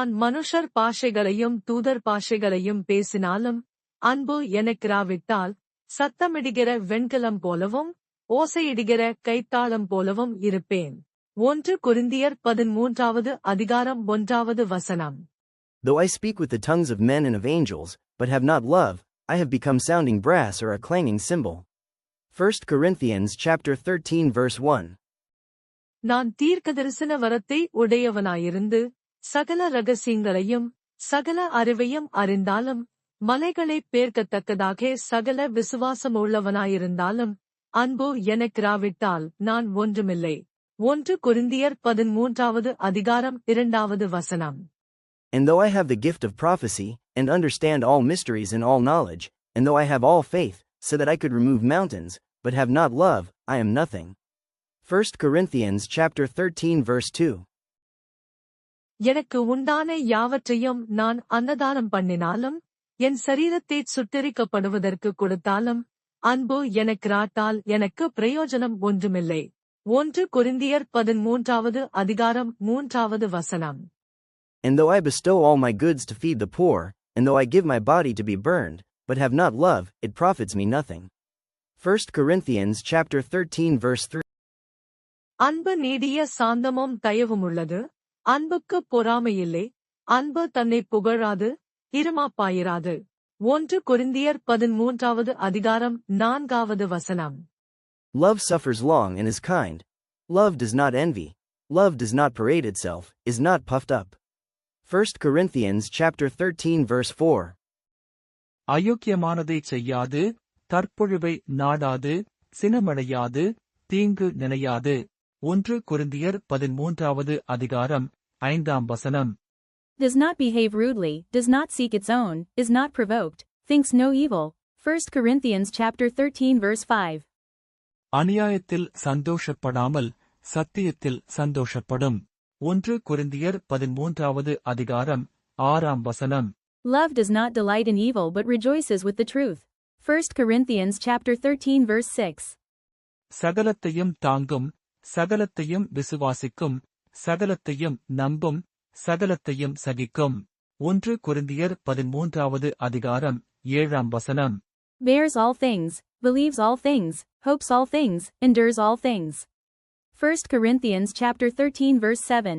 நான் மனுஷர் பாஷைகளையும் தூதர் பாஷைகளையும் பேசினாலும் அன்பு எனக்கிராவிட்டால் சத்தமிடுகிற வெண்கலம் போலவும் ஓசையிடுகிற கைத்தாளம் போலவும் இருப்பேன். 1 கொரிந்தியர் 13வது அதிகாரம் 1வது வசனம். Though I speak with the tongues of men and of angels, but have not love, I have become sounding brass or a clanging cymbal. 1 Corinthians chapter 13 verse 1. நான் தீர்க்கதரிசன வரத்தை உடையவனாயிருந்து சகல ரகசியங்களையும் சகல அறிவையும் அறிந்தாலும் மலைகளைப் பேர்க்கத்தக்கதாக சகல விசுவாசமுள்ளவனாயிருந்தாலும் அன்பு எனக்கிராவிட்டால் நான் ஒன்றுமில்லை. 1 கொரிந்தியர் 13வது அதிகாரம் 2வது வசனம். And though I have the gift of prophecy, and understand all mysteries and all knowledge, and though I have all faith, so that I could remove mountains, but have not love, I am nothing. 1 Corinthians chapter 13 verse 2. எனக்கு உண்டான யாவற்றையும் நான் அன்னதானம் பண்ணினாலும் என் சரீரத்தைச் சுட்டெரிக்கப்படுவதற்கு கொடுத்தாலும் அன்பு எனக்கிராட்டால் எனக்கு பிரயோஜனம் ஒன்றுமில்லை. 1 கொரிந்தியர் 13வது அதிகாரம் 3வது வசனம். And though I bestow all my goods to feed the poor, and though I give my body to be burned, but have not love, it profits me nothing. 1 Corinthians chapter 13 verse 3. அன்பு நீடிய சாந்தமும் தயவுமுள்ளது. அன்புக்கு பொறாமையில்லை. அன்பு தன்னை புகழாது இருமாப்பாயிராது. 1 கொரிந்தியர் 13வது அதிகாரம் 4வது வசனம். Love suffers long and is kind. Love does not envy. Love does not parade itself, is not puffed up. 1 Corinthians chapter 13 verse 4. அயோக்கியமானதைச் செய்யாது, தற்பொழுவை நாடாது, சினமடையாது, தீங்கு நினையாது. 1 கொரிந்தியர் 13வது அதிகாரம் 5ஆம் வசனம். Does not behave rudely, does not seek its own, is not provoked, thinks no evil. 1 Corinthians chapter 13 verse 5. அநியாயத்தில் சந்தோஷப்படாமல் சத்தியத்தில் சந்தோஷப்படும். 1 கொரிந்தியர் 13வது அதிகாரம் 6ஆம் வசனம். Love does not delight in evil but rejoices with the truth. 1 Corinthians chapter 13 verse 6. சகலத்தையும் தாங்கும், சகலத்தையும் விசுவாசிக்கும், சகலத்தையும் நம்பும், சகலத்தையும் சகிக்கும். 1 கொரிந்தியர் 13வது அதிகாரம் 7ஆம் வசனம். Bears all things, believes all things, hopes all things, endures all things. 1 Corinthians chapter 13 verse 7.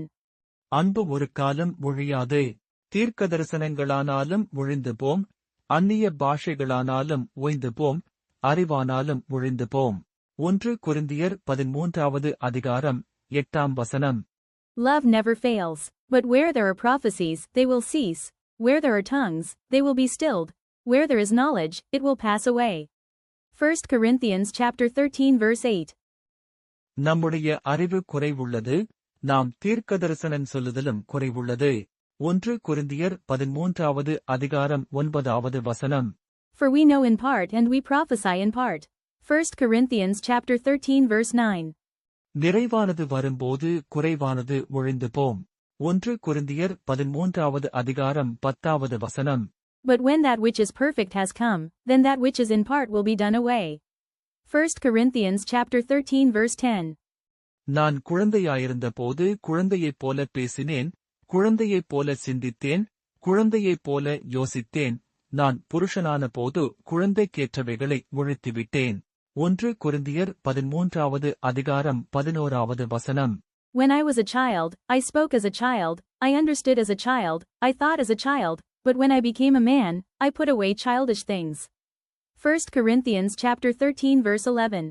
அன்பு ஒரு காலம் ஒழியாது. தீர்க்க தரிசனங்களானாலும் ஒழிந்து போம், அந்நிய பாஷைகளானாலும் ஓய்ந்து போம், அறிவானாலும் ஒழிந்து போம். 1 கொரிந்தியர் 13வது அதிகாரம் 8ஆம் வசனம். Love never fails, but where there are prophecies, they will cease, where there are tongues, they will be stilled, where there is knowledge, it will pass away. 1 Corinthians chapter 13 verse 8. நம்முடைய அறிவு குறைவுள்ளது, நாம் தீர்க்கதரிசனம் சொல்லுதலும் குறைவுள்ளது. 1 கொரிந்தியர் 13வது அதிகாரம் 9வது வசனம். For we know in part and we prophesy in part. 1 Corinthians chapter 13 verse 9. நிறைவானது வரும்போது குறைவானது ஒழிந்து போம். 1 கொரிந்தியர் 13வது அதிகாரம் 10வது வசனம். But when that which is perfect has come, then that which is in part will be done away. 1 Corinthians chapter 13 verse 10. நான் குழந்தையாயிருந்த போது குழந்தையைப் போல பேசினேன், குழந்தையைப் போல சிந்தித்தேன், குழந்தையைப் போல யோசித்தேன், நான் புருஷனான போது குழந்தைக்கேற்றவைகளை ஒழித்துவிட்டேன். 1 கொரிந்தியர் 13வது அதிகாரம் 11வது வசனம். When I was a child, I spoke as a child, I understood as a child, I thought as a child, but when I became a man, I put away childish things. 1 Corinthians chapter 13 verse 11.